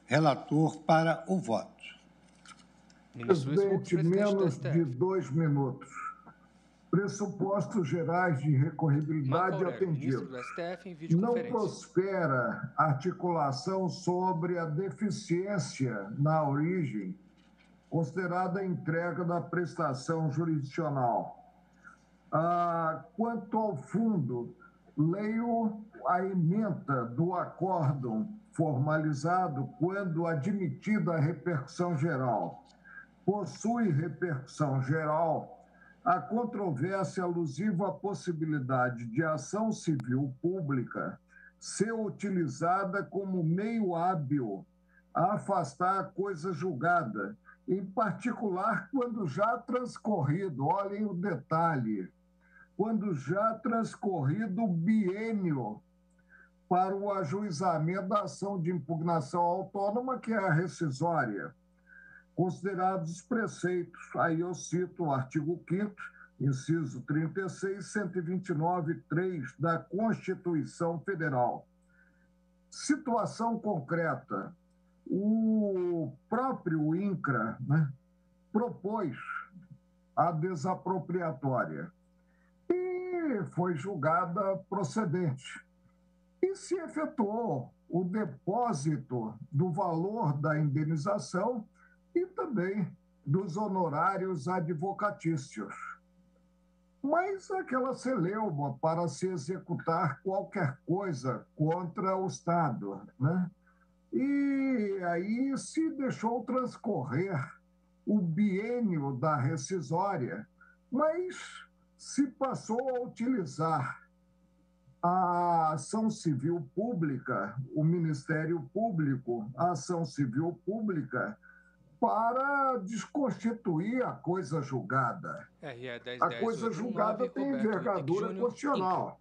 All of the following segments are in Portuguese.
relator para o voto. Presidente, menos de 2 minutos. Pressupostos gerais de recorribilidade atendidos. Não prospera articulação sobre a deficiência na origem, considerada a entrega da prestação jurisdicional. Quanto ao fundo, leio a ementa do acórdão formalizado quando admitida a repercussão geral. Possui repercussão geral a controvérsia alusiva à possibilidade de ação civil pública ser utilizada como meio hábil a afastar a coisa julgada, em particular quando já transcorrido, olhem o detalhe, quando já transcorrido o biênio para o ajuizamento da ação de impugnação autônoma, que é a rescisória. Considerados os preceitos, aí eu cito o artigo 5º, inciso 36, 129.3 da Constituição Federal. Situação concreta, o próprio INCRA, propôs a desapropriatória e foi julgada procedente. E se efetuou o depósito do valor da indenização e também dos honorários advocatícios. Mas aquela celeuma para se executar qualquer coisa contra o Estado, E aí se deixou transcorrer o biênio da rescisória, mas se passou a utilizar a ação civil pública, o Ministério Público, a ação civil pública, para desconstituir a coisa julgada. A coisa julgada tem envergadura constitucional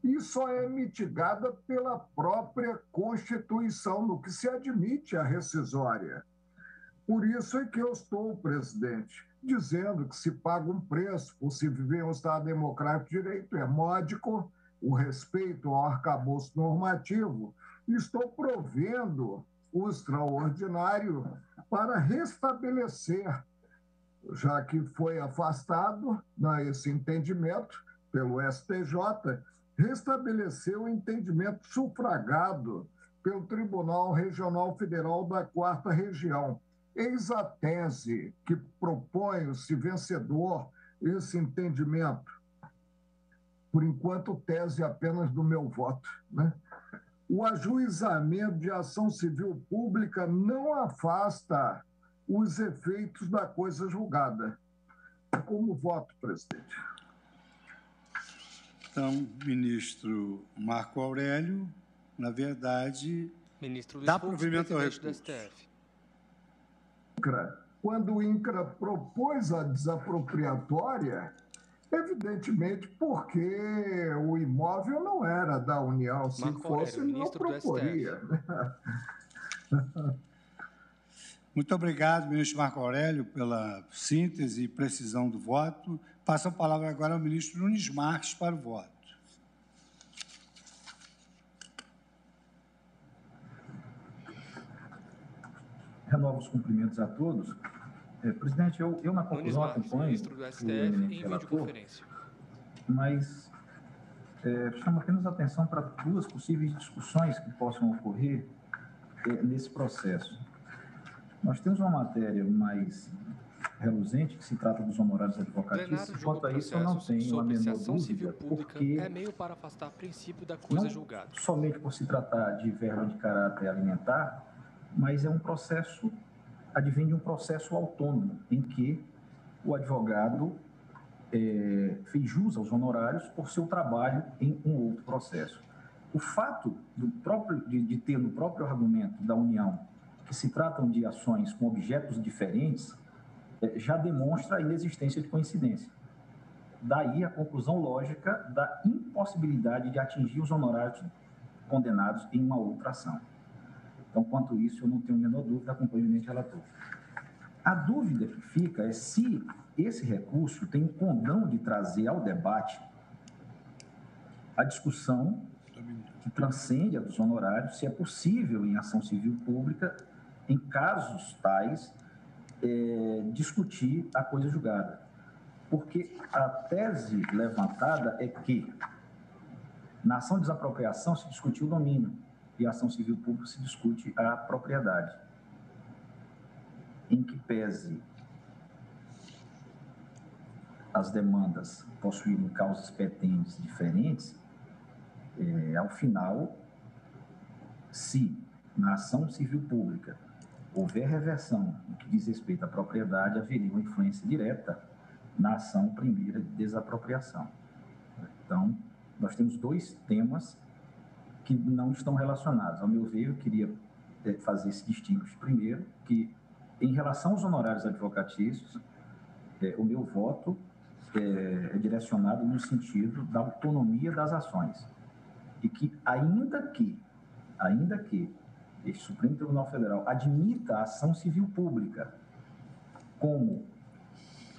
e só é mitigada pela própria Constituição, no que se admite a rescisória. Por isso é que eu estou, presidente, dizendo que se paga um preço por se viver em um Estado democrático de direito, é módico o respeito ao arcabouço normativo, e estou provendo o extraordinário para restabelecer, já que foi afastado esse entendimento pelo STJ, restabelecer o entendimento sufragado pelo Tribunal Regional Federal da 4ª Região. Eis a tese que propõe-se vencedor esse entendimento. Por enquanto, tese apenas do meu voto, O ajuizamento de ação civil pública não afasta os efeitos da coisa julgada. Como voto, presidente? Então, ministro Marco Aurélio, na verdade, ministro Luiz dá Fux, provimento ao presidente do recurso. STF. Quando o INCRA propôs a desapropriatória, evidentemente porque o imóvel não era da União, se Marco fosse, Aurélio, não proporia. Muito obrigado, ministro Marco Aurélio, pela síntese e precisão do voto. Passo a palavra agora ao ministro Nunes Marques para o voto. Renovo os cumprimentos a todos. Presidente, eu na conclusão acompanho ministro do STF, em videoconferência. Mas chamo apenas a atenção para 2 possíveis discussões que possam ocorrer nesse processo. Nós temos uma matéria mais reluzente, que se trata dos honorários advocatícios. Quanto a isso, eu não tenho a menor dúvida, porque é meio para afastar o princípio da coisa julgada. Somente por se tratar de verba de caráter alimentar, mas é um processo, advém de um processo autônomo, em que o advogado fez jus aos honorários por seu trabalho em um outro processo. O fato de ter no próprio argumento da União que se tratam de ações com objetos diferentes já demonstra a inexistência de coincidência. Daí a conclusão lógica da impossibilidade de atingir os honorários condenados em uma outra ação. Então, quanto a isso, eu não tenho a menor dúvida, acompanho o eminente relator. A dúvida que fica é se esse recurso tem o condão de trazer ao debate a discussão que transcende a dos honorários, se é possível, em ação civil pública, em casos tais, discutir a coisa julgada. Porque a tese levantada é que na ação de desapropriação se discutiu o domínio e a ação civil pública se discute a propriedade. Em que pese as demandas possuírem causas petentes diferentes, ao final, se na ação civil pública houver reversão no que diz respeito à propriedade, haveria uma influência direta na ação primeira de desapropriação. Então, nós temos dois temas que não estão relacionados. Ao meu ver, eu queria fazer esse distinguish primeiro, que em relação aos honorários advocatícios, o meu voto é direcionado no sentido da autonomia das ações. E que, ainda que este Supremo Tribunal Federal admita a ação civil pública como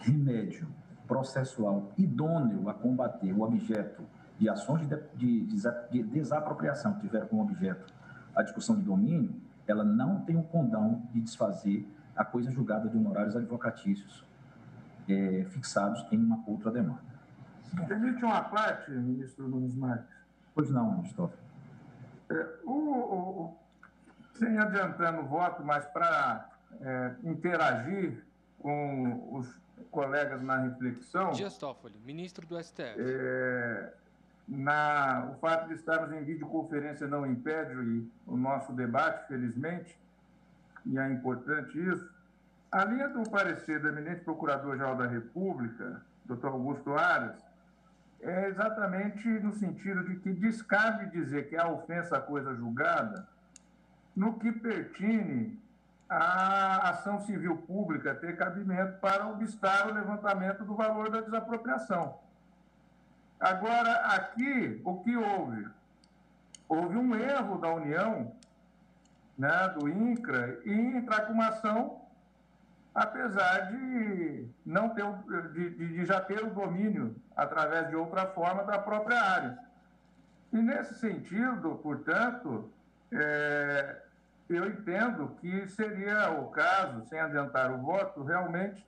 remédio processual idôneo a combater o objeto de ações de desapropriação que tiver como objeto a discussão de domínio, ela não tem o condão de desfazer a coisa julgada de honorários advocatícios fixados em uma outra demanda. Permite uma parte, ministro Nunes Marques? Pois não, ministro. Sem adiantando o voto, mas para interagir com os colegas na reflexão... Dias Toffoli, ministro do STF. O fato de estarmos em videoconferência não impede o nosso debate, felizmente, e é importante isso. A linha do parecer do eminente Procurador-Geral da República, Dr. Augusto Aras, é exatamente no sentido de que descabe dizer que a ofensa à coisa julgada no que pertine à ação civil pública ter cabimento para obstar o levantamento do valor da desapropriação. Agora, aqui, o que houve? Houve um erro da União, né, do INCRA, em entrar com uma ação, apesar de não ter, de já ter o domínio, através de outra forma, da própria área. E, nesse sentido, portanto, eu entendo que seria o caso, sem adiantar o voto, realmente,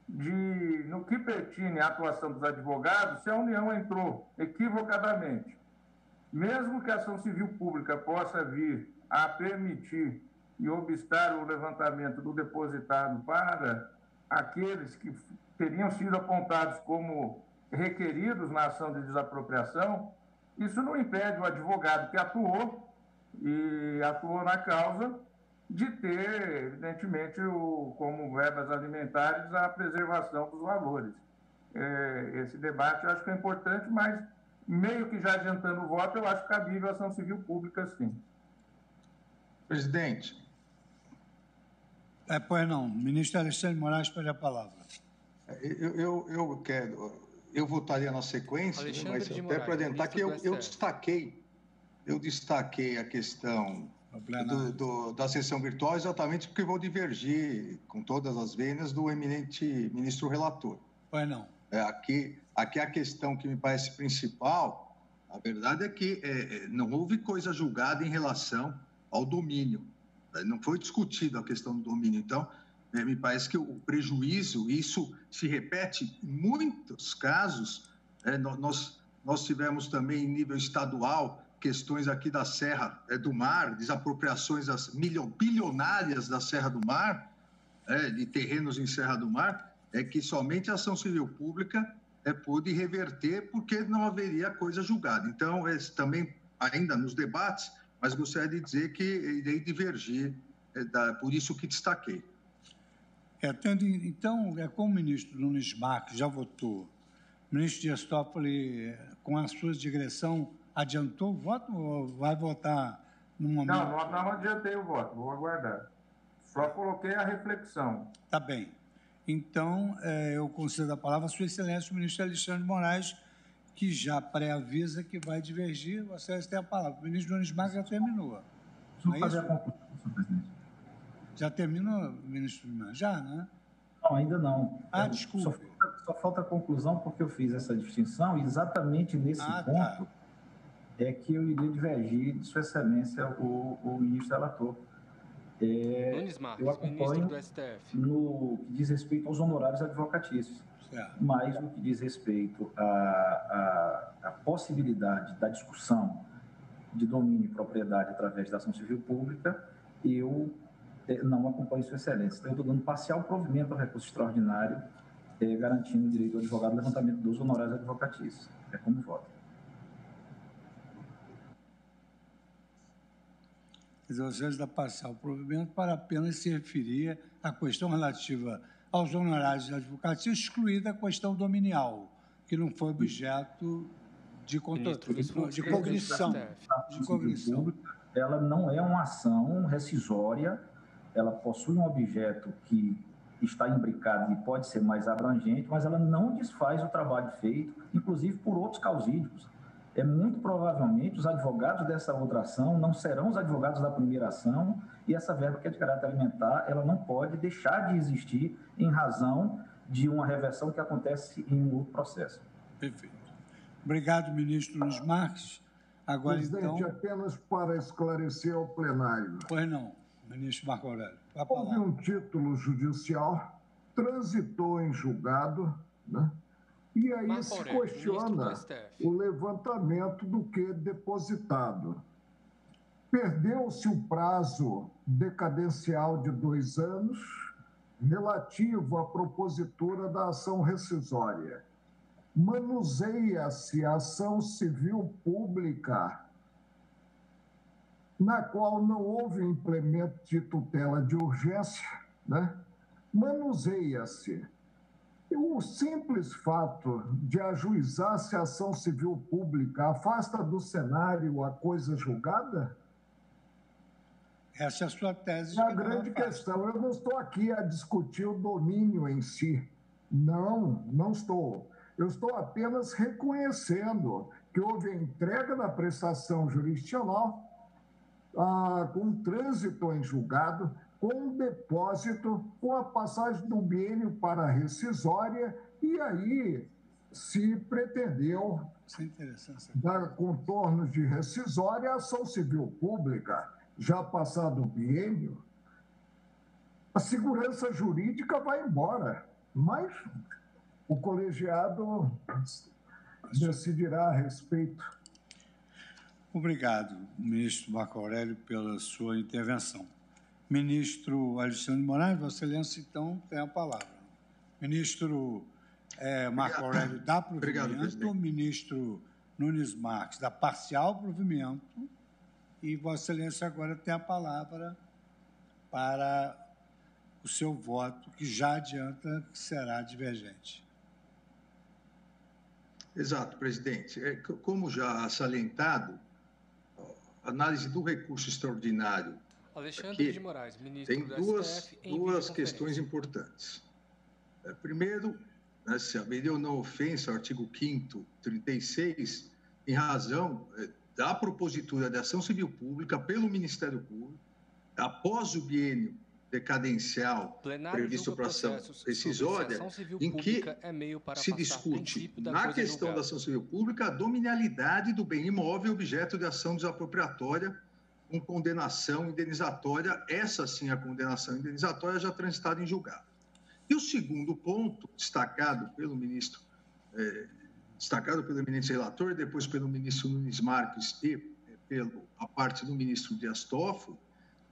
no que pertine à atuação dos advogados, se a União entrou equivocadamente, mesmo que a ação civil pública possa vir a permitir e obstar o levantamento do depositado para aqueles que teriam sido apontados como requeridos na ação de desapropriação, isso não impede o advogado que atuou na causa de ter, evidentemente, como verbas alimentares, a preservação dos valores. Esse debate eu acho que é importante, mas, meio que já adiantando o voto, eu acho cabível a ação civil pública, sim. Presidente. Pois não. Ministro Alexandre Moraes pede a palavra. Eu votaria na sequência, mas até para adiantar que eu destaquei a questão da sessão virtual exatamente porque vou divergir com todas as vênias do eminente ministro relator. Pois não. Aqui a questão que me parece principal, a verdade é que não houve coisa julgada em relação ao domínio. Não foi discutida a questão do domínio. Então, me parece que o prejuízo, isso se repete em muitos casos. Nós tivemos também em nível estadual questões aqui da Serra do Mar, desapropriações bilionárias da Serra do Mar, de terrenos em Serra do Mar, que somente a ação civil pública pôde reverter porque não haveria coisa julgada. Então, também, ainda nos debates, mas gostaria de dizer que irei divergir, por isso que destaquei. Então, como o ministro Nunes Marques já votou, o ministro Dias Toffoli, com a sua digressão, adiantou o voto ou vai votar no momento? Não adiantei o voto, vou aguardar. Só coloquei a reflexão. Tá bem. Então, eu concedo a palavra à Sua Excelência, o ministro Alexandre Moraes, que já pré-avisa que vai divergir. Vossa Excelência tem a palavra. O ministro Nunes Marques já terminou. Não é fazer a conclusão, senhor presidente. Já terminou, ministro Nunes Marques? Já, né? Não, ainda não. Desculpe. Só falta a conclusão porque eu fiz essa distinção e exatamente nesse ponto é que eu iria divergir de Sua Excelência, o ministro relator. Nunes Marques, eu acompanho ministro do STF. no que diz respeito aos honorários advocatícios. Mas no que diz respeito à possibilidade da discussão de domínio e propriedade através da ação civil pública, eu não acompanho Sua Excelência. Então, eu estou dando parcial provimento ao recurso extraordinário, garantindo o direito ao advogado ao levantamento dos honorários advocatícios. É como voto. Você dá parcial provimento para apenas se referir à questão relativa aos honorários advocatícios, excluída a questão dominial, que não foi objeto de cognição. Ela não é uma ação rescisória, ela possui um objeto que está imbricado e pode ser mais abrangente, mas ela não desfaz o trabalho feito, inclusive por outros causídicos. Muito provavelmente os advogados dessa outra ação não serão os advogados da primeira ação, e essa verba que é de caráter alimentar, ela não pode deixar de existir em razão de uma reversão que acontece em um outro processo. Perfeito. Obrigado, ministro Nunes Marques. Agora, presidente, então... apenas para esclarecer ao plenário. Pois não, ministro Marco Aurélio. Houve um título judicial, transitou em julgado, né? E aí Marco se Aurélio, questiona o levantamento do que depositado. Perdeu-se o prazo decadencial de 2 anos relativo à propositura da ação rescisória. Manuseia-se a ação civil pública, na qual não houve implemento de tutela de urgência, né? Manuseia-se. O simples fato de ajuizar-se a ação civil pública afasta do cenário a coisa julgada? Essa é a sua tese. É a grande questão. Eu não estou aqui a discutir o domínio em si. Não estou. Eu estou apenas reconhecendo que houve a entrega da prestação jurisdicional com trânsito em julgado, com depósito, com a passagem do biênio para a rescisória, e aí se pretendeu dar contornos de rescisória à ação civil pública. Já passado o biênio, a segurança jurídica vai embora, mas o colegiado decidirá a respeito. Obrigado, ministro Marco Aurélio, pela sua intervenção. Ministro Alexandre de Moraes, Vossa Excelência, então, tem a palavra. Ministro Marco Aurélio dá provimento, o ministro Nunes Marques dá parcial provimento, e Vossa Excelência agora tem a palavra para o seu voto, que já adianta que será divergente. Exato, presidente. Como já salientado, a análise do recurso extraordinário Alexandre de Moraes, ministro tem do STF, duas questões importantes. Primeiro, se haveria ou não ofensa ao artigo 5º, 36, em razão da propositura de ação civil pública pelo Ministério Público, após o biênio decadencial previsto para a ação rescisória, em que se discute, na questão da ação civil pública, a dominalidade do bem imóvel objeto de ação desapropriatória com condenação indenizatória, essa sim a condenação indenizatória já transitada em julgado. E o segundo ponto, destacado pelo ministro, destacado pelo eminente relator, depois pelo ministro Nunes Marques e a parte do ministro Dias Toffoli,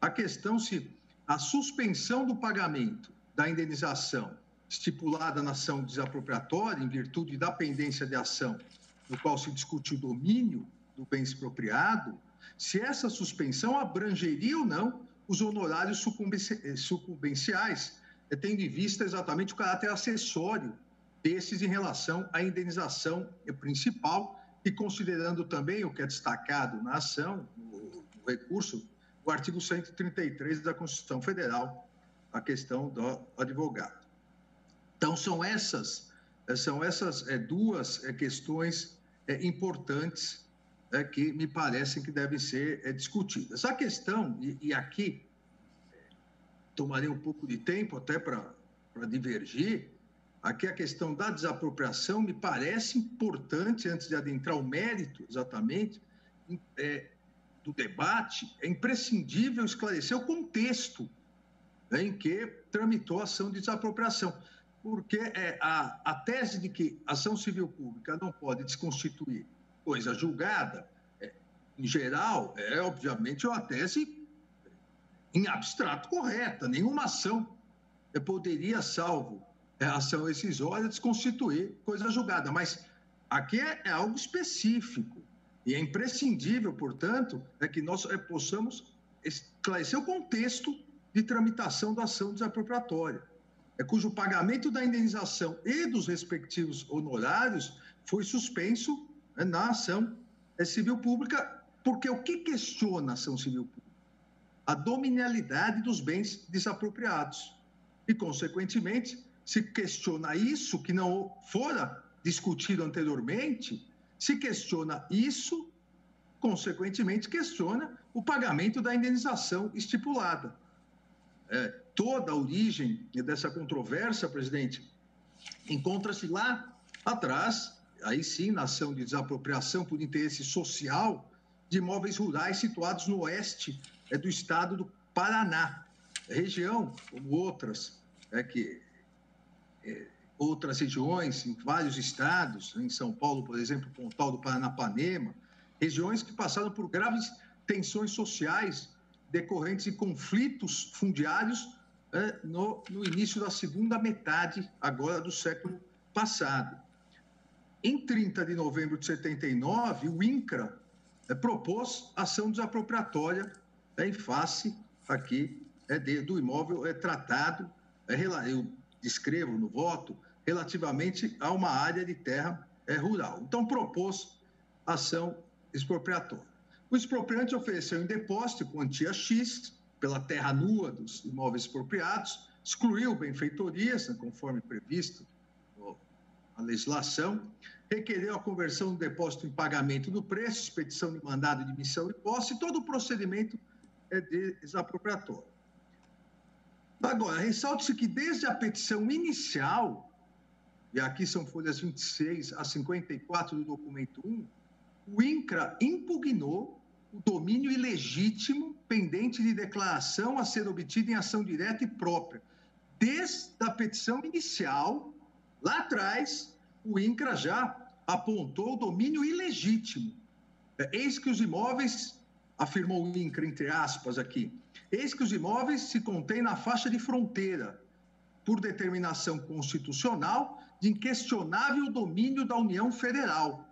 a questão se a suspensão do pagamento da indenização estipulada na ação desapropriatória, em virtude da pendência de ação no qual se discute o domínio do bem expropriado, se essa suspensão abrangeria ou não os honorários sucumbenciais, tendo em vista exatamente o caráter acessório desses em relação à indenização principal e considerando também o que é destacado na ação, no recurso, o artigo 133 da Constituição Federal, a questão do advogado. Então, são essas duas questões importantes que me parecem que devem ser discutidas. A questão, e aqui tomaria um pouco de tempo até para divergir, aqui a questão da desapropriação me parece importante, antes de adentrar o mérito exatamente, do debate, é imprescindível esclarecer o contexto em que tramitou a ação de desapropriação, porque a tese de que ação civil pública não pode desconstituir coisa julgada, em geral, obviamente uma tese em abstrato correta. Nenhuma ação poderia, salvo ação rescisória, desconstituir coisa julgada, mas aqui é algo específico e é imprescindível, portanto, que nós possamos esclarecer o contexto de tramitação da ação desapropriatória, cujo pagamento da indenização e dos respectivos honorários foi suspenso na ação civil pública, porque o que questiona a ação civil pública? A dominialidade dos bens desapropriados. E, consequentemente, se questiona isso, que não fora discutido anteriormente, se questiona isso, consequentemente, questiona o pagamento da indenização estipulada. Toda a origem dessa controvérsia, presidente, encontra-se lá atrás, aí sim, na ação de desapropriação por interesse social de imóveis rurais situados no oeste do estado do Paraná. Região, como outras, outras regiões em vários estados, em São Paulo, por exemplo, Pontal do Paranapanema, regiões que passaram por graves tensões sociais decorrentes de conflitos fundiários no início da segunda metade, agora, do século passado. Em 30 de novembro de 79, o INCRA propôs ação desapropriatória em face aqui do imóvel tratado, eu descrevo no voto, relativamente a uma área de terra rural. Então, propôs ação expropriatória. O expropriante ofereceu em depósito quantia X pela terra nua dos imóveis expropriados, excluiu benfeitorias, conforme previsto na legislação, requereu a conversão do depósito em pagamento do preço, expedição de mandado de missão e posse, todo o procedimento desapropriatório. Agora, ressalte-se que desde a petição inicial, e aqui são folhas 26 a 54 do documento 1, o INCRA impugnou o domínio ilegítimo pendente de declaração a ser obtido em ação direta e própria. Desde a petição inicial, lá atrás, o INCRA já apontou o domínio ilegítimo. Eis que os imóveis, afirmou o INCRA, entre aspas aqui, eis que os imóveis se contêm na faixa de fronteira, por determinação constitucional de inquestionável domínio da União Federal,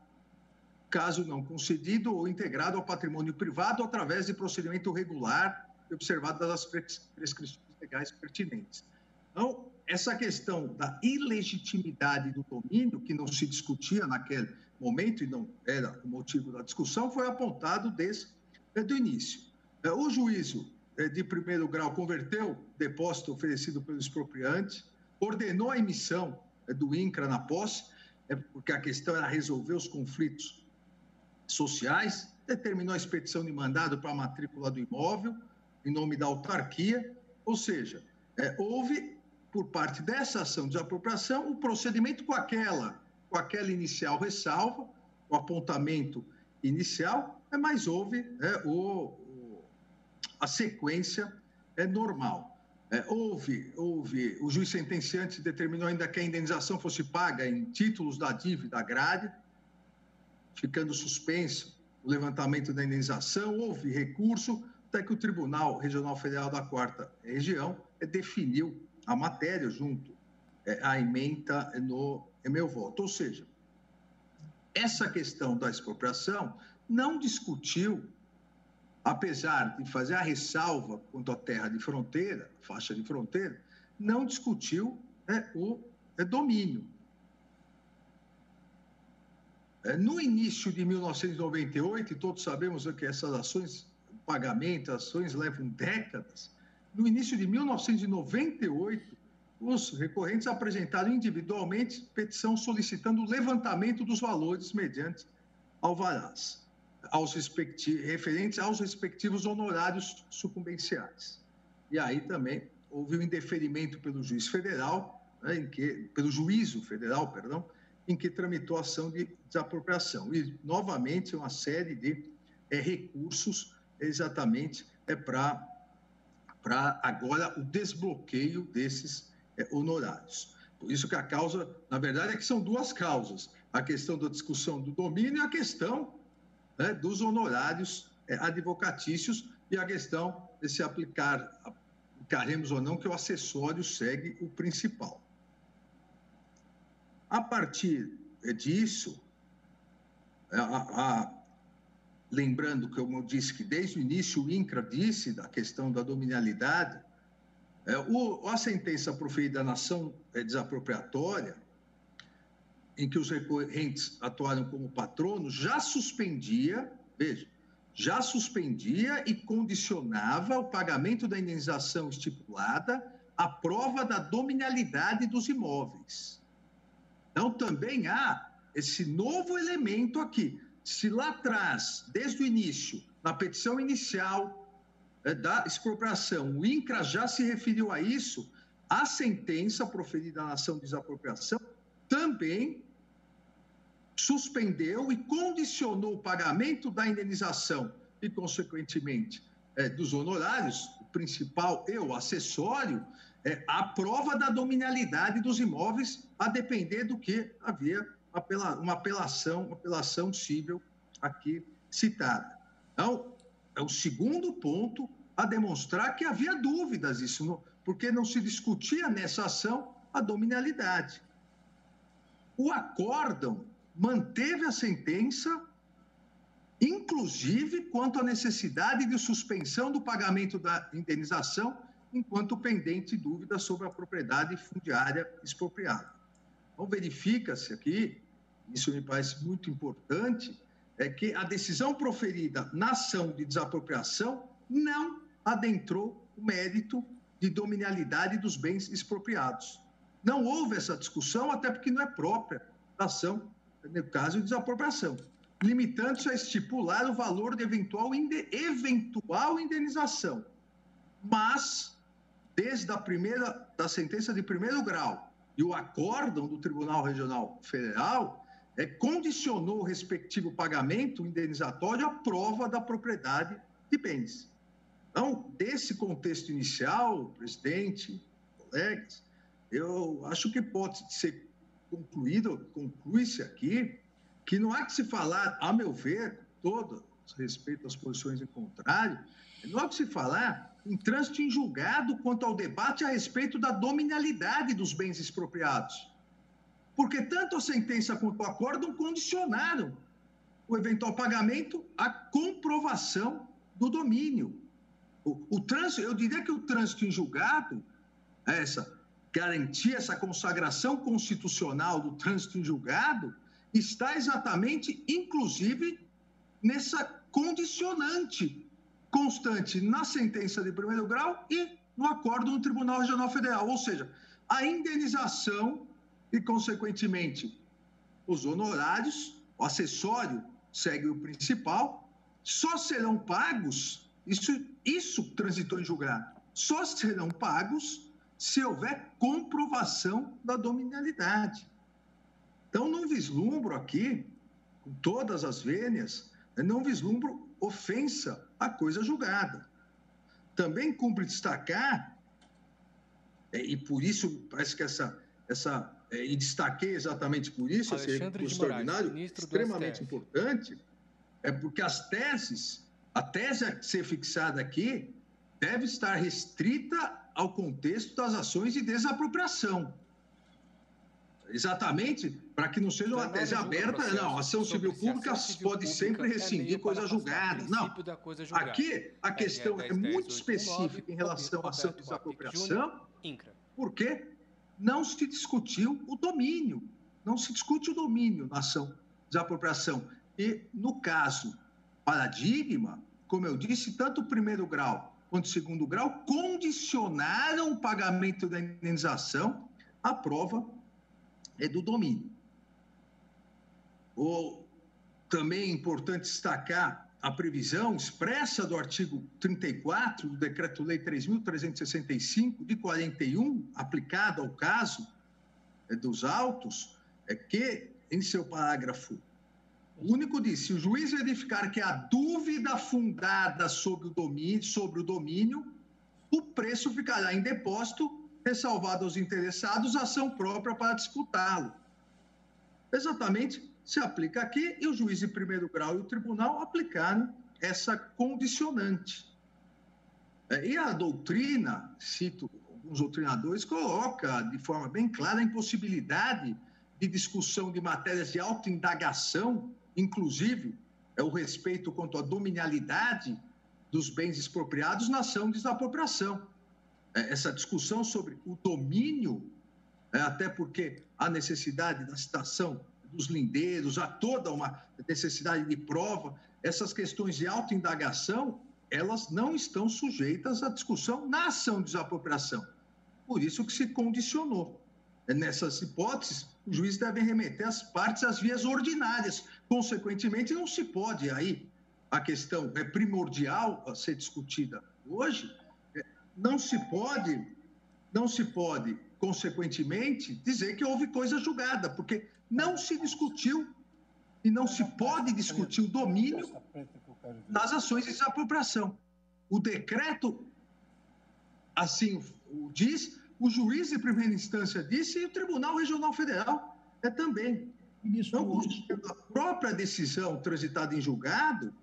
caso não concedido ou integrado ao patrimônio privado através de procedimento regular e observadas as prescrições legais pertinentes. Então, essa questão da ilegitimidade do domínio, que não se discutia naquele momento e não era o motivo da discussão, foi apontado desde o início. O juízo de primeiro grau converteu depósito oferecido pelo expropriante, ordenou a emissão do INCRA na posse, porque a questão era resolver os conflitos sociais, determinou a expedição de mandado para a matrícula do imóvel, em nome da autarquia, ou seja, houve, por parte dessa ação de desapropriação, o procedimento com aquela inicial ressalva, o apontamento inicial, mas houve a sequência normal. O juiz sentenciante determinou ainda que a indenização fosse paga em títulos da dívida agrária, ficando suspenso o levantamento da indenização. Houve recurso, até que o Tribunal Regional Federal da 4ª Região definiu a matéria junto à ementa no meu voto. Ou seja, essa questão da expropriação não discutiu, apesar de fazer a ressalva quanto à terra de fronteira, faixa de fronteira, não discutiu o domínio. No início de 1998, e todos sabemos que essas ações, pagamento, ações levam décadas, no início de 1998, os recorrentes apresentaram individualmente petição solicitando o levantamento dos valores mediante alvarás, referentes aos respectivos honorários sucumbenciais. E aí também houve um indeferimento pelo juiz federal, pelo juízo federal, perdão, em que tramitou a ação de desapropriação. E, novamente, uma série de recursos exatamente para agora o desbloqueio desses honorários. Por isso que a causa, na verdade, é que são duas causas. A questão da discussão do domínio e a questão, né, dos advocatícios e a questão de se aplicaremos ou não, que o acessório segue o principal. A partir disso, lembrando que eu disse que desde o início o INCRA disse da questão da dominialidade, a sentença proferida na ação desapropriatória, em que os recorrentes atuaram como patronos, já suspendia e condicionava o pagamento da indenização estipulada à prova da dominialidade dos imóveis. Então, também há esse novo elemento aqui. Se lá atrás, desde o início, na petição inicial da expropriação, o INCRA já se referiu a isso, a sentença proferida na ação de desapropriação também suspendeu e condicionou o pagamento da indenização e, consequentemente, dos honorários, o principal e o acessório, a prova da dominialidade dos imóveis, a depender do que havia uma apelação cível aqui citada. Então, é o segundo ponto a demonstrar que havia dúvidas porque não se discutia nessa ação a dominialidade. O acórdão manteve a sentença, inclusive quanto à necessidade de suspensão do pagamento da indenização, enquanto pendente dúvida sobre a propriedade fundiária expropriada. Então, verifica-se aqui, isso me parece muito importante, que a decisão proferida na ação de desapropriação não adentrou o mérito de dominialidade dos bens expropriados. Não houve essa discussão, até porque não é própria da ação, no caso de desapropriação, limitando-se a estipular o valor de eventual indenização. Mas, desde da sentença de primeiro grau e o acórdão do Tribunal Regional Federal, condicionou o respectivo pagamento indenizatório à prova da propriedade de bens. Então, desse contexto inicial, presidente, colegas, eu acho que pode ser conclui-se aqui, que não há que se falar, a meu ver, todo respeito às posições em contrário, não há que se falar em trânsito em julgado quanto ao debate a respeito da dominialidade dos bens expropriados. Porque tanto a sentença quanto o acórdão condicionaram o eventual pagamento à comprovação do domínio. Eu diria que o trânsito em julgado, essa consagração constitucional do trânsito em julgado, está exatamente, inclusive, nessa condicionante constante na sentença de primeiro grau e no acórdão do Tribunal Regional Federal. Ou seja, a indenização e, consequentemente, os honorários, o acessório segue o principal, só serão pagos, isso transitou em julgado, só serão pagos se houver comprovação da dominialidade. Então, não vislumbro aqui, com todas as vênias, não vislumbro ofensa à coisa julgada. Também cumpre destacar, e por isso parece que e destaquei exatamente por isso, esse recurso extraordinário, extremamente importante, porque a tese a ser fixada aqui deve estar restrita ao contexto das ações de desapropriação. Exatamente, para que não seja uma tese aberta, não, a ação civil pública pode sempre rescindir coisa julgada. Não, aqui a questão é muito específica em relação à ação de desapropriação, porque não se discutiu o domínio, não se discute o domínio na ação de desapropriação. E, no caso paradigma, como eu disse, tanto o primeiro grau quanto o segundo grau condicionaram o pagamento da indenização à prova do domínio. Também é importante destacar a previsão expressa do artigo 34 do Decreto-Lei 3.365, de 41, aplicada ao caso dos autos, que, em seu parágrafo O único diz, se o juiz verificar que há dúvida fundada sobre o domínio, o preço ficará em depósito, ressalvado aos interessados ação própria para disputá-lo. Exatamente se aplica aqui e o juiz de primeiro grau e o tribunal aplicaram essa condicionante. E a doutrina, cito alguns doutrinadores, coloca de forma bem clara a impossibilidade de discussão de matérias de autoindagação, inclusive o respeito quanto à dominialidade dos bens expropriados na ação de desapropriação. Essa discussão sobre o domínio, até porque a necessidade da citação dos lindeiros, há toda uma necessidade de prova, essas questões de autoindagação, elas não estão sujeitas à discussão na ação de desapropriação. Por isso que se condicionou. Nessas hipóteses, o juiz deve remeter as partes às vias ordinárias. Consequentemente, não se pode aí, a questão é primordial a ser discutida hoje, não se pode, consequentemente, dizer que houve coisa julgada, porque não se discutiu e não se pode discutir o domínio das ações de desapropriação. O decreto, assim o diz, o juiz de primeira instância disse e o Tribunal Regional Federal também. Então, a própria decisão transitada em julgado,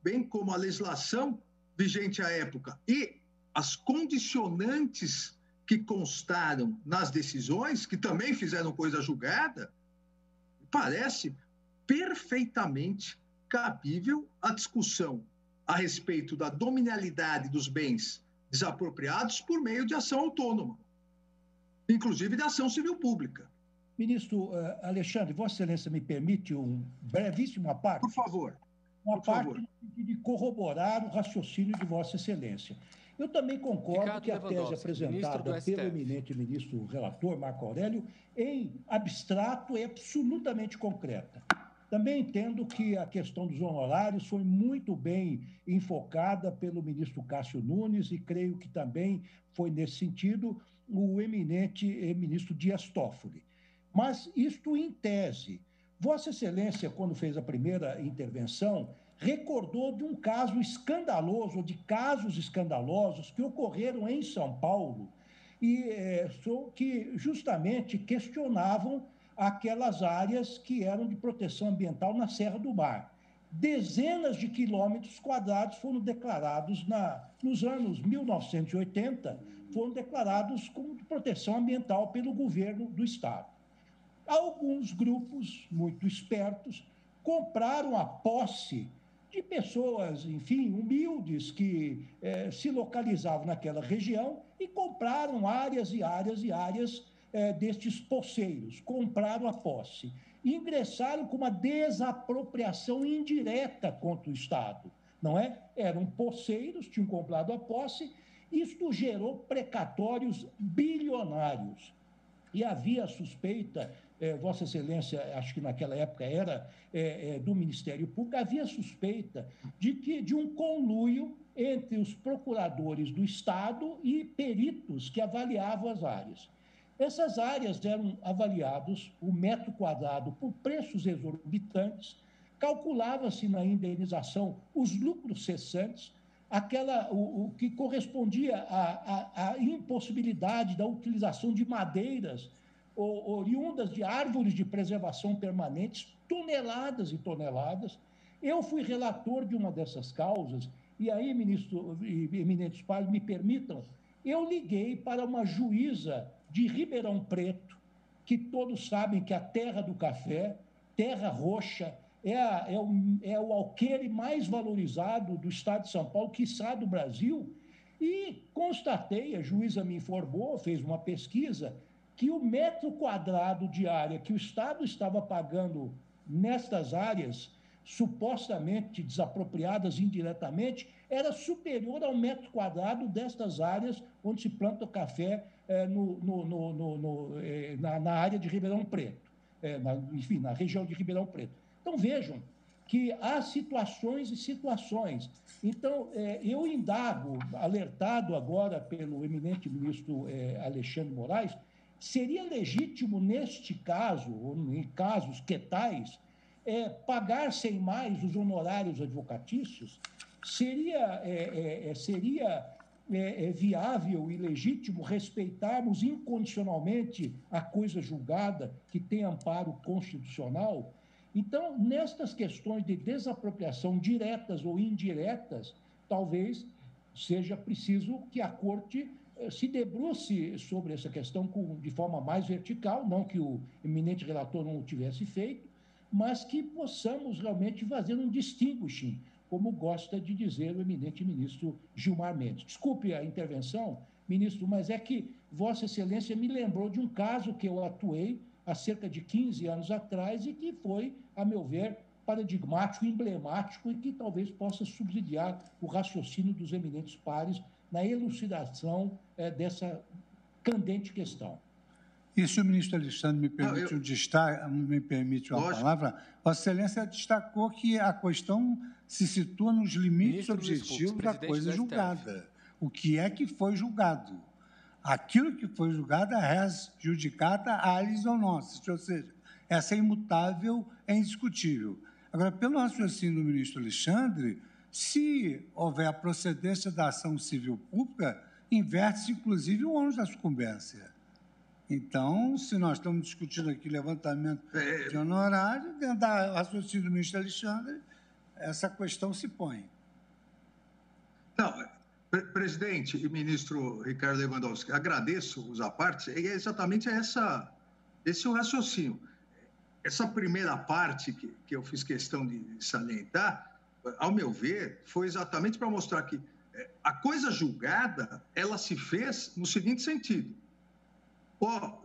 bem como a legislação vigente à época e as condicionantes que constaram nas decisões, que também fizeram coisa julgada, parece perfeitamente cabível a discussão a respeito da dominialidade dos bens desapropriados por meio de ação autônoma, inclusive de ação civil pública. Ministro Alexandre, Vossa Excelência me permite um brevíssimo à parte? Por favor. Uma parte de corroborar o raciocínio de Vossa Excelência. Eu também concordo que a tese apresentada pelo eminente ministro relator, Marco Aurélio, em abstrato, é absolutamente concreta. Também entendo que a questão dos honorários foi muito bem enfocada pelo ministro Cássio Nunes e creio que também foi nesse sentido o eminente ministro Dias Toffoli. Mas isto em tese. Vossa Excelência, quando fez a primeira intervenção, recordou de um caso escandaloso, de casos escandalosos que ocorreram em São Paulo e que justamente questionavam aquelas áreas que eram de proteção ambiental na Serra do Mar. Dezenas de quilômetros quadrados foram declarados nos anos 1980, foram declarados como de proteção ambiental pelo governo do Estado. Alguns grupos muito espertos compraram a posse de pessoas, enfim, humildes que se localizavam naquela região e compraram áreas e áreas e áreas destes poceiros, compraram a posse. Ingressaram com uma desapropriação indireta contra o Estado, não é? Eram poceiros, tinham comprado a posse, isto gerou precatórios bilionários. E havia suspeita, Vossa Excelência, acho que naquela época era do Ministério Público, havia suspeita de um conluio entre os procuradores do Estado e peritos que avaliavam as áreas. Essas áreas eram avaliadas, o metro quadrado, por preços exorbitantes, calculava-se na indenização os lucros cessantes, o que correspondia à impossibilidade da utilização de madeiras oriundas de árvores de preservação permanentes, toneladas e toneladas. Eu fui relator de uma dessas causas, e aí, ministro e eminentes pares, me permitam, eu liguei para uma juíza de Ribeirão Preto, que todos sabem que a terra do café, terra roxa, é o alqueire mais valorizado do estado de São Paulo, quiçá do Brasil, e constatei, a juíza me informou, fez uma pesquisa, que o metro quadrado de área que o Estado estava pagando nestas áreas, supostamente desapropriadas indiretamente, era superior ao metro quadrado destas áreas onde se planta o café na área de Ribeirão Preto, enfim, na região de Ribeirão Preto. Então, vejam que há situações e situações. Então, eu indago, alertado agora pelo eminente ministro Alexandre Moraes, seria legítimo, neste caso, ou em casos que tais, pagar sem mais os honorários advocatícios seria viável e legítimo respeitarmos incondicionalmente a coisa julgada que tem amparo constitucional? Então, nestas questões de desapropriação diretas ou indiretas, talvez seja preciso que a Corte se debruce sobre essa questão de forma mais vertical, não que o eminente relator não o tivesse feito, mas que possamos realmente fazer um distinguishing, como gosta de dizer o eminente ministro Gilmar Mendes. Desculpe a intervenção, ministro, mas é que Vossa Excelência me lembrou de um caso que eu atuei há cerca de 15 anos atrás e que foi, a meu ver, paradigmático, emblemático e que talvez possa subsidiar o raciocínio dos eminentes pares na elucidação dessa candente questão. E se o ministro Alexandre me permite uma palavra, Vossa Excelência destacou que a questão se situa nos limites objetivos da coisa julgada. O que é que foi julgado? Aquilo que foi julgado é res judicata alis ou noctis, ou seja, essa é imutável, é indiscutível. Agora, pelo raciocínio do ministro Alexandre, se houver a procedência da ação civil pública, inverte-se, inclusive, o ônus da sucumbência. Então, se nós estamos discutindo aqui levantamento de honorário, dentro da raciocínio do ministro Alexandre, essa questão se põe. Não, presidente e ministro Ricardo Lewandowski, agradeço os apartes, é exatamente esse é o raciocínio. Essa primeira parte que eu fiz questão de salientar, ao meu ver, foi exatamente para mostrar que a coisa julgada, ela se fez no seguinte sentido.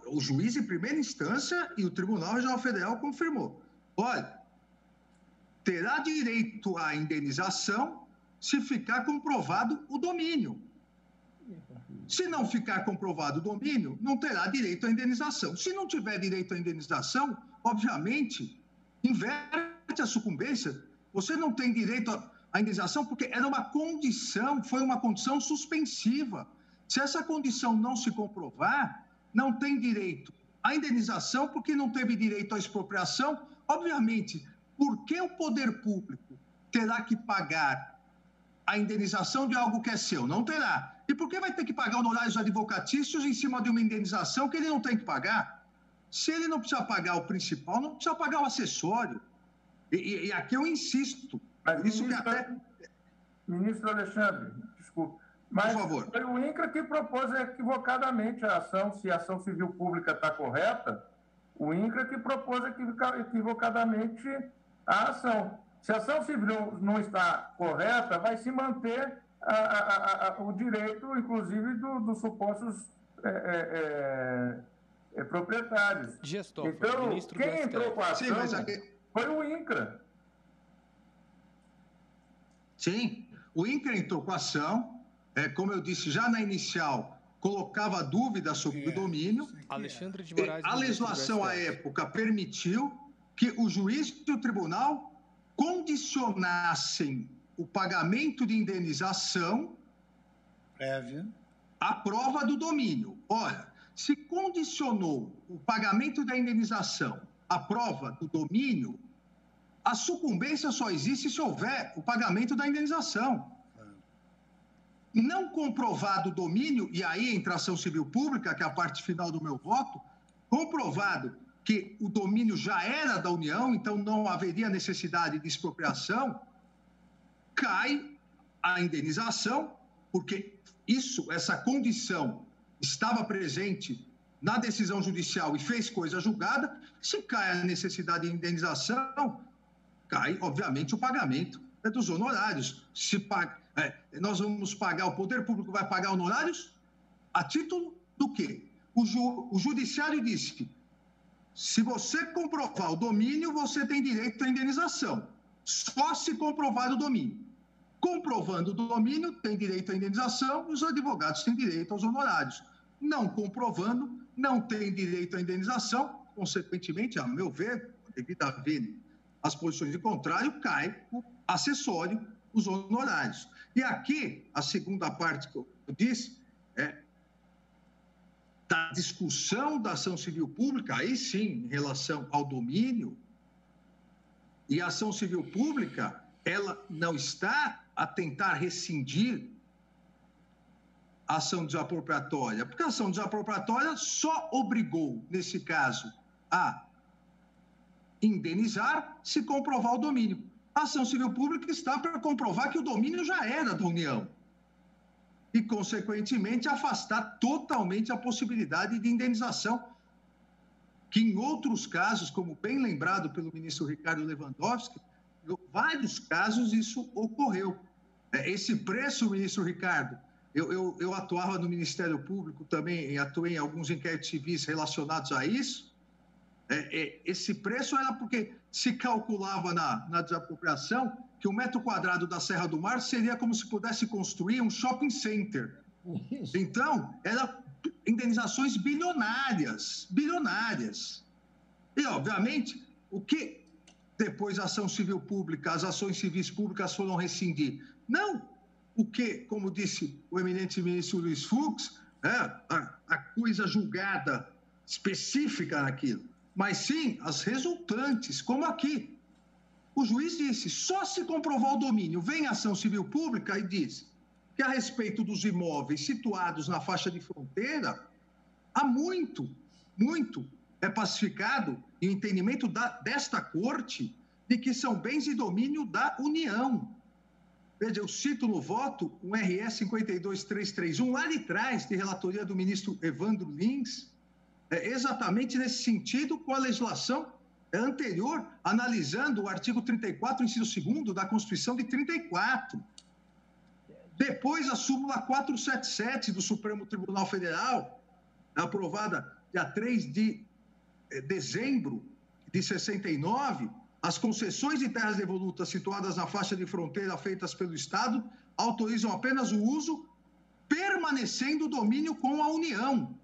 O juiz em primeira instância e o Tribunal Regional Federal confirmou. Olha, terá direito à indenização se ficar comprovado o domínio. Se não ficar comprovado o domínio, não terá direito à indenização. Se não tiver direito à indenização, obviamente, inverte a sucumbência. Você não tem direito à indenização porque era uma condição, foi uma condição suspensiva. Se essa condição não se comprovar, não tem direito à indenização porque não teve direito à expropriação. Obviamente, por que o poder público terá que pagar a indenização de algo que é seu? Não terá. E por que vai ter que pagar honorários advocatícios em cima de uma indenização que ele não tem que pagar? Se ele não precisa pagar o principal, não precisa pagar o acessório. E aqui eu insisto. Mas, ministro Alexandre, desculpe, mas por favor. Foi o INCRA que propôs equivocadamente a ação. Se a ação civil pública está correta, o INCRA que propôs equivocadamente a ação. Se a ação civil não está correta, vai se manter o direito, inclusive, dos supostos proprietários. Então, quem entrou com a ação foi o INCRA. Sim, o INCRA entrou com a ação, como eu disse já na inicial, colocava dúvida sobre o domínio. Alexandre de Moraes, a legislação à época permitiu que o juiz e o tribunal condicionassem o pagamento de indenização prévia à prova do domínio. Ora, se condicionou o pagamento da indenização à prova do domínio, a sucumbência só existe se houver o pagamento da indenização. Não comprovado o domínio, e aí entra a ação civil pública, que é a parte final do meu voto, comprovado que o domínio já era da União, então não haveria necessidade de expropriação, cai a indenização, porque essa condição estava presente na decisão judicial e fez coisa julgada. Se cai a necessidade de indenização, cai, obviamente, o pagamento dos honorários. Nós vamos pagar, o poder público vai pagar honorários a título do quê? O judiciário disse que se você comprovar o domínio, você tem direito à indenização. Só se comprovar o domínio. Comprovando o domínio, tem direito à indenização e os advogados têm direito aos honorários. Não comprovando, não tem direito à indenização. Consequentemente, a meu ver, devido a haver as posições de contrário, cai o acessório, os honorários. E aqui, a segunda parte que eu disse, da discussão da ação civil pública, aí sim, em relação ao domínio, E a ação civil pública, ela não está a tentar rescindir a ação desapropriatória, porque a ação desapropriatória só obrigou, nesse caso, a indenizar se comprovar o domínio. A ação civil pública está para comprovar que o domínio já era da União e, consequentemente, afastar totalmente a possibilidade de indenização, que em outros casos, como bem lembrado pelo ministro Ricardo Lewandowski, em vários casos isso ocorreu. Esse preço, ministro Ricardo, eu atuava no Ministério Público também, atuei em alguns inquéritos civis relacionados a isso. Esse preço era porque se calculava na desapropriação que o metro quadrado da Serra do Mar seria como se pudesse construir um shopping center. Então, eram indenizações bilionárias. E, obviamente, o que depois a ação civil pública, as ações civis públicas foram rescindir? Não o que, como disse o eminente ministro Luiz Fux, a coisa julgada específica naquilo, mas sim as resultantes, como aqui. O juiz disse, só se comprovar o domínio, vem a ação civil pública e diz que a respeito dos imóveis situados na faixa de fronteira, há muito é pacificado e o entendimento desta corte de que são bens de domínio da União. Veja, eu cito no voto um RS 52331, lá de trás, de relatoria do ministro Evandro Lins, exatamente nesse sentido, com a legislação anterior, analisando o artigo 34, inciso 2º da Constituição de 34. Depois, a súmula 477 do Supremo Tribunal Federal, aprovada dia 3 de dezembro de 69, as concessões de terras devolutas situadas na faixa de fronteira feitas pelo Estado autorizam apenas o uso permanecendo o domínio com a União,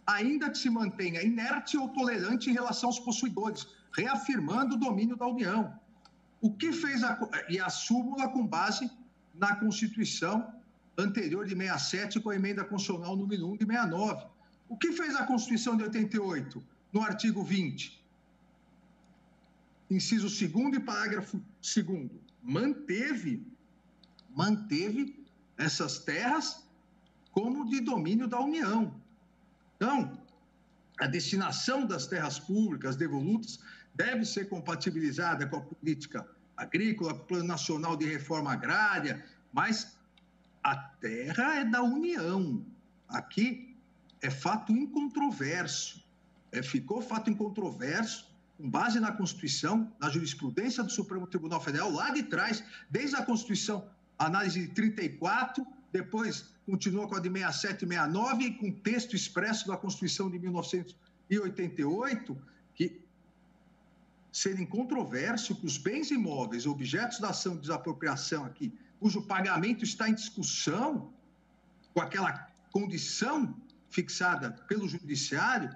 ainda que se mantenha inerte ou tolerante em relação aos possuidores, reafirmando o domínio da União. O que fez a súmula com base na Constituição anterior de 67, com a emenda constitucional número 1 de 69. O que fez a Constituição de 88, no artigo 20? Inciso 2º e parágrafo 2º. Manteve essas terras como de domínio da União. Então, a destinação das terras públicas devolutas deve ser compatibilizada com a política agrícola, Plano Nacional de Reforma Agrária, mas a terra é da União. Aqui é fato incontroverso. Ficou fato incontroverso com base na Constituição, na jurisprudência do Supremo Tribunal Federal, lá de trás, desde a Constituição, análise de 34, depois continua com a de 67 e 69, e com texto expresso da Constituição de 1988, que ser incontroverso que os bens imóveis, objetos da ação de desapropriação aqui, cujo pagamento está em discussão, com aquela condição fixada pelo judiciário,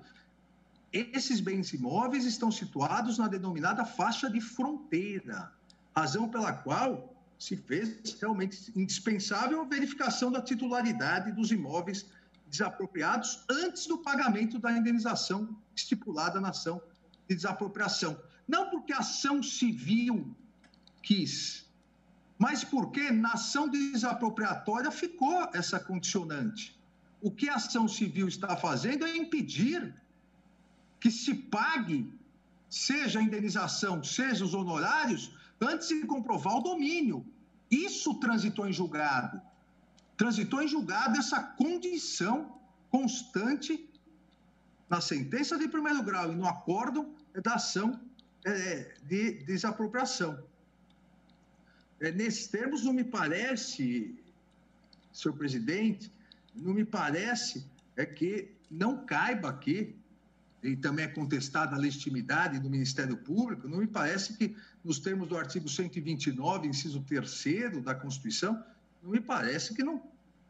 esses bens imóveis estão situados na denominada faixa de fronteira, razão pela qual se fez realmente indispensável a verificação da titularidade dos imóveis desapropriados antes do pagamento da indenização estipulada na ação de desapropriação. Não porque a ação civil quis, mas porque na ação desapropriatória ficou essa condicionante. O que a ação civil está fazendo é impedir que se pague, seja a indenização, seja os honorários, antes de comprovar o domínio. Isso transitou em julgado. Transitou em julgado essa condição constante na sentença de primeiro grau e no acórdão da ação de desapropriação. Nesses termos, não me parece, senhor presidente, não me parece que não caiba aqui, e também é contestada a legitimidade do Ministério Público, não me parece que, nos termos do artigo 129, inciso 3º da Constituição, não me parece que não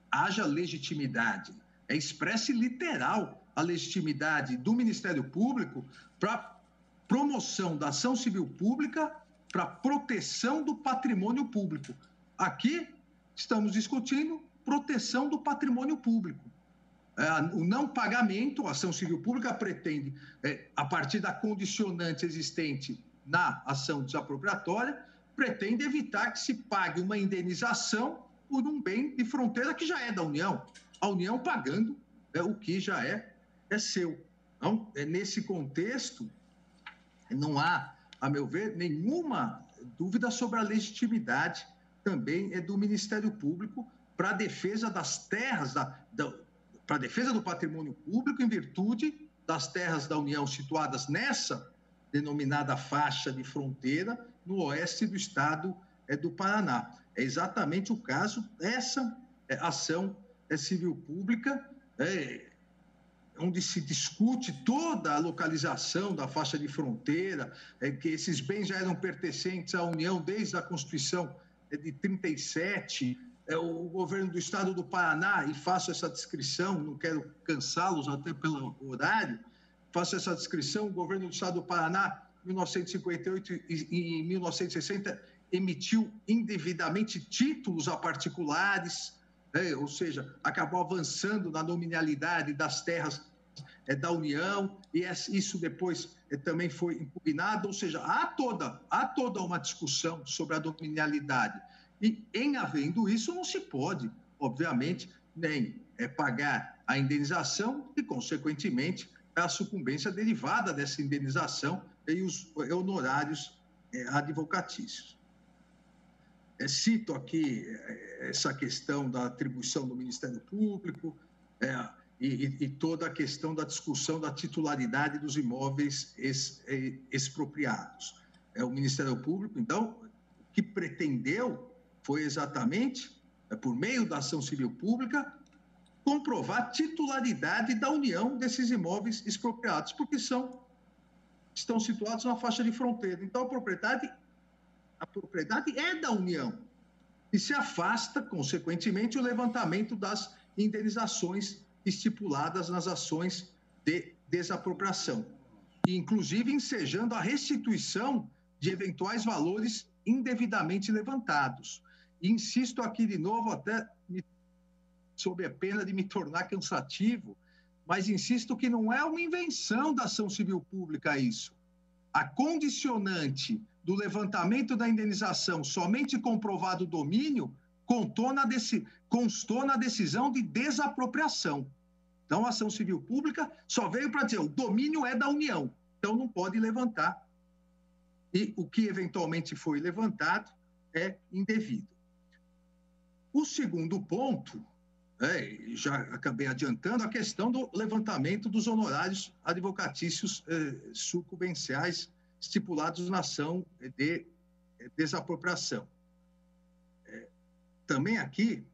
haja legitimidade. É expressa e literal a legitimidade do Ministério Público para promoção da ação civil pública, para proteção do patrimônio público. Aqui estamos discutindo proteção do patrimônio público. O não pagamento, a ação civil pública pretende, a partir da condicionante existente na ação desapropriatória, pretende evitar que se pague uma indenização por um bem de fronteira que já é da União. A União pagando o que já é seu. Então, nesse contexto, não há, a meu ver, nenhuma dúvida sobre a legitimidade também do Ministério Público para a defesa das terras, para a defesa do patrimônio público em virtude das terras da União situadas nessa denominada faixa de fronteira no oeste do estado do Paraná. É exatamente o caso dessa ação civil pública, onde se discute toda a localização da faixa de fronteira, que esses bens já eram pertencentes à União desde a Constituição de 37, o governo do estado do Paraná, e faço essa descrição, não quero cansá-los até pelo horário, faço essa descrição, o governo do estado do Paraná, em 1958 e 1960, emitiu indevidamente títulos a particulares, ou seja, acabou avançando na nominalidade das terras da União, e isso depois também foi impugnado, ou seja, há toda uma discussão sobre a nominalidade. E, em havendo isso, não se pode, obviamente, nem pagar a indenização e, consequentemente, a sucumbência derivada dessa indenização e os honorários advocatícios. Cito aqui essa questão da atribuição do Ministério Público e toda a questão da discussão da titularidade dos imóveis expropriados. O Ministério Público, então, o que pretendeu foi exatamente, por meio da ação civil pública, comprovar a titularidade da União desses imóveis expropriados, porque estão situados na faixa de fronteira. Então, a propriedade é da União e se afasta, consequentemente, o levantamento das indenizações estipuladas nas ações de desapropriação, inclusive ensejando a restituição de eventuais valores indevidamente levantados. E insisto aqui de novo, até sob a pena de me tornar cansativo, mas insisto que não é uma invenção da ação civil pública isso. A condicionante do levantamento da indenização somente comprovado o domínio constou na decisão de desapropriação. Então, a ação civil pública só veio para dizer o domínio é da União, então não pode levantar. E o que eventualmente foi levantado é indevido. O segundo ponto, já acabei adiantando, a questão do levantamento dos honorários advocatícios sucumbenciais estipulados na ação de desapropriação. Também aqui,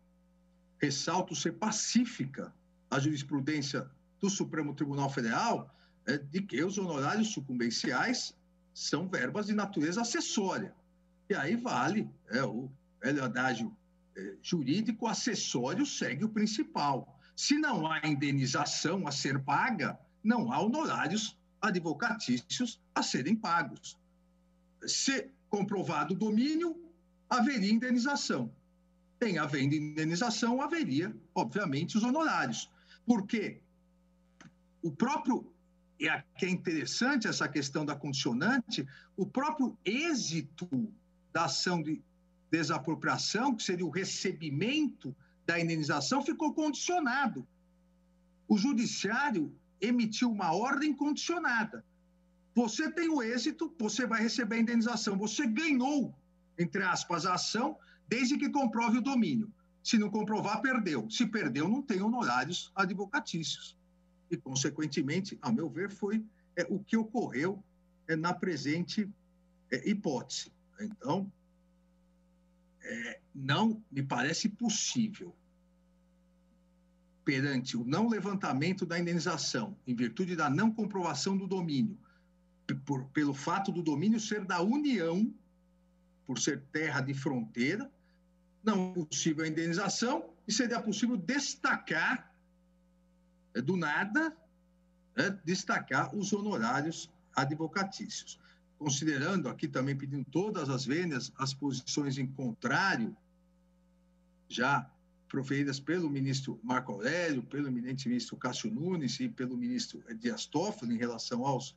ressalto ser pacífica a jurisprudência do Supremo Tribunal Federal de que os honorários sucumbenciais são verbas de natureza acessória. E aí vale o velho adágio jurídico, acessório segue o principal. Se não há indenização a ser paga, não há honorários advocatícios a serem pagos. Se comprovado o domínio, haveria indenização. Em havendo indenização, haveria, obviamente, os honorários. Porque o próprio, e aqui é interessante essa questão da condicionante, o próprio êxito da ação de desapropriação, que seria o recebimento da indenização, ficou condicionado. O judiciário emitiu uma ordem condicionada. Você tem o êxito, você vai receber a indenização. Você ganhou, entre aspas, a ação, desde que comprove o domínio. Se não comprovar, perdeu. Se perdeu, não tem honorários advocatícios. E, consequentemente, a meu ver, foi o que ocorreu na presente hipótese. Então, não me parece possível, perante o não levantamento da indenização, em virtude da não comprovação do domínio, pelo fato do domínio ser da União, por ser terra de fronteira, não é possível a indenização e seria possível destacar, do nada, destacar os honorários advocatícios. Considerando aqui também, pedindo todas as vênias, as posições em contrário, já proferidas pelo ministro Marco Aurélio, pelo eminente ministro Cássio Nunes e pelo ministro Dias Toffoli em relação aos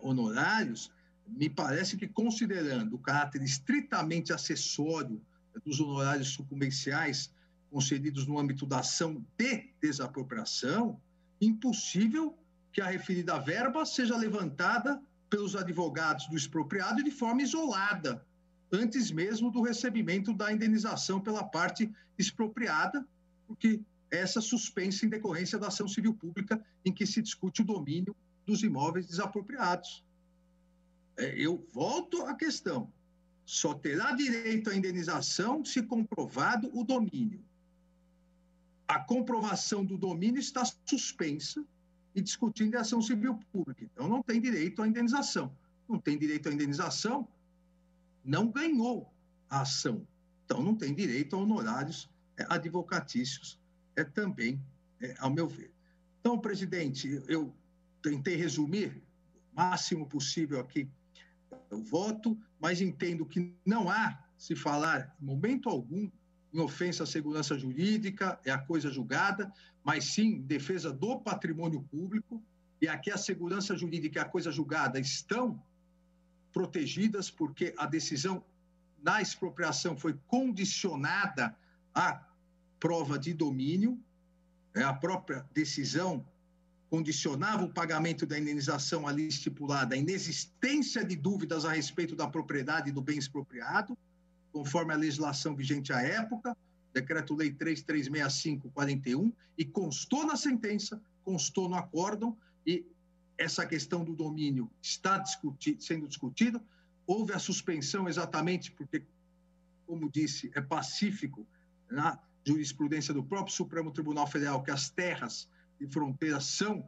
honorários, me parece que, considerando o caráter estritamente acessório dos honorários sucumbenciais concedidos no âmbito da ação de desapropriação, impossível que a referida verba seja levantada pelos advogados do expropriado de forma isolada, antes mesmo do recebimento da indenização pela parte expropriada, porque essa suspensa em decorrência da ação civil pública em que se discute o domínio dos imóveis desapropriados. Eu volto à questão. Só terá direito à indenização se comprovado o domínio. A comprovação do domínio está suspensa e discutindo a ação civil pública. Então, não tem direito à indenização. Não tem direito à indenização, não ganhou a ação. Então, não tem direito a honorários advocatícios também, ao meu ver. Então, presidente, eu tentei resumir o máximo possível aqui o voto, mas entendo que não há se falar, em momento algum, em ofensa à segurança jurídica, é a coisa julgada, mas sim em defesa do patrimônio público, e aqui a segurança jurídica e a coisa julgada estão protegidas, porque a decisão na expropriação foi condicionada à prova de domínio, a própria decisão condicionava o pagamento da indenização ali estipulada, a inexistência de dúvidas a respeito da propriedade do bem expropriado, conforme a legislação vigente à época, Decreto-Lei 3365/41, e constou na sentença, constou no acórdão, e essa questão do domínio está sendo discutida. Houve a suspensão exatamente porque, como disse, é pacífico na jurisprudência do próprio Supremo Tribunal Federal que as terras de fronteira são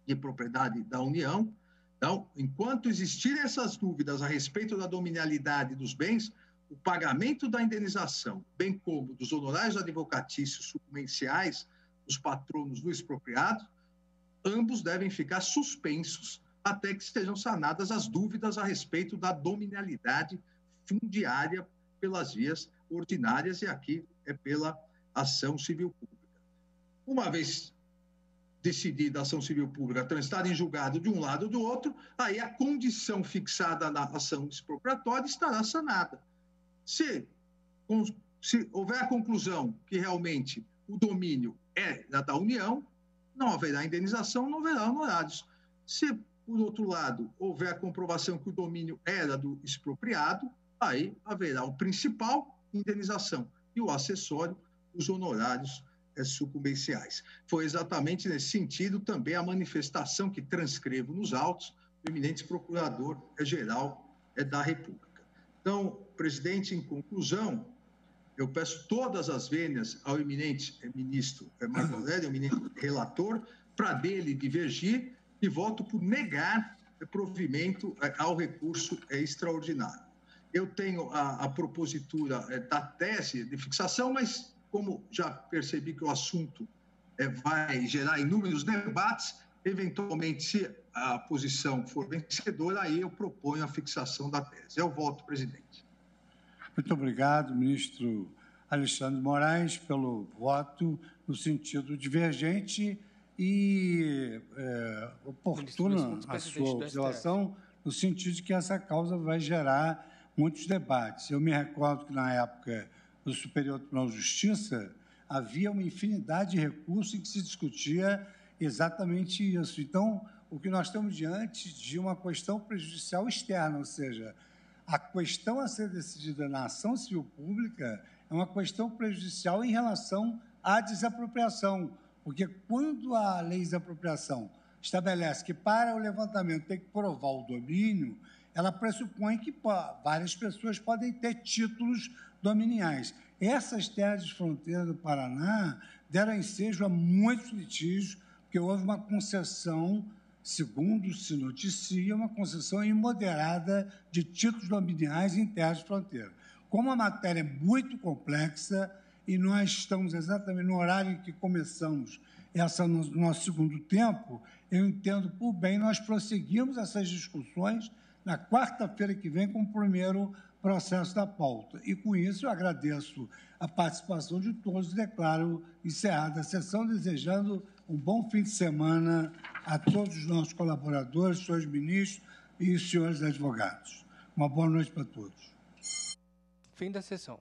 de propriedade da União. Então, enquanto existirem essas dúvidas a respeito da dominialidade dos bens, o pagamento da indenização, bem como dos honorários advocatícios sucumbenciais dos patronos do expropriado, ambos devem ficar suspensos até que estejam sanadas as dúvidas a respeito da dominialidade fundiária pelas vias ordinárias, e aqui é pela ação civil pública. Uma vez decidida a ação civil pública, transitada em julgado de um lado ou do outro, aí a condição fixada na ação expropriatória estará sanada. Se houver a conclusão que realmente o domínio é da União, não haverá indenização, não haverá honorários. Se, por outro lado, houver a comprovação que o domínio era do expropriado, aí haverá o principal, indenização, e o acessório, os honorários sucumbenciais. Foi exatamente nesse sentido também a manifestação que transcrevo nos autos do eminente Procurador-Geral da República. Então, presidente, em conclusão, eu peço todas as vênias ao eminente ministro Marco Aurélio, eminente relator, para dele divergir, e voto por negar provimento ao recurso extraordinário. Eu tenho a propositura da tese de fixação, mas como já percebi que o assunto vai gerar inúmeros debates, eventualmente, se a posição for vencedora, aí eu proponho a fixação da tese. É o voto, presidente. Muito obrigado, ministro Alexandre de Moraes, pelo voto no sentido divergente e oportuna a sua observação, no sentido de que essa causa vai gerar muitos debates. Eu me recordo que, na época do Superior Tribunal de Justiça, havia uma infinidade de recursos em que se discutia exatamente isso. Então, o que nós estamos diante de uma questão prejudicial externa, ou seja, a questão a ser decidida na ação civil pública é uma questão prejudicial em relação à desapropriação, porque quando a lei de desapropriação estabelece que para o levantamento tem que provar o domínio, ela pressupõe que várias pessoas podem ter títulos dominiais. Essas terras de fronteira do Paraná deram ensejo a muitos litígios, porque houve uma concessão, segundo se noticia, uma concessão imoderada de títulos dominiais em terras de fronteira. Como a matéria é muito complexa e nós estamos exatamente no horário em que começamos no nosso segundo tempo, eu entendo por bem nós prosseguimos essas discussões na quarta-feira que vem com o primeiro processo da pauta. E, com isso, eu agradeço a participação de todos e declaro encerrada a sessão, desejando um bom fim de semana a todos os nossos colaboradores, senhores ministros, e os senhores advogados. Uma boa noite para todos. Fim da sessão.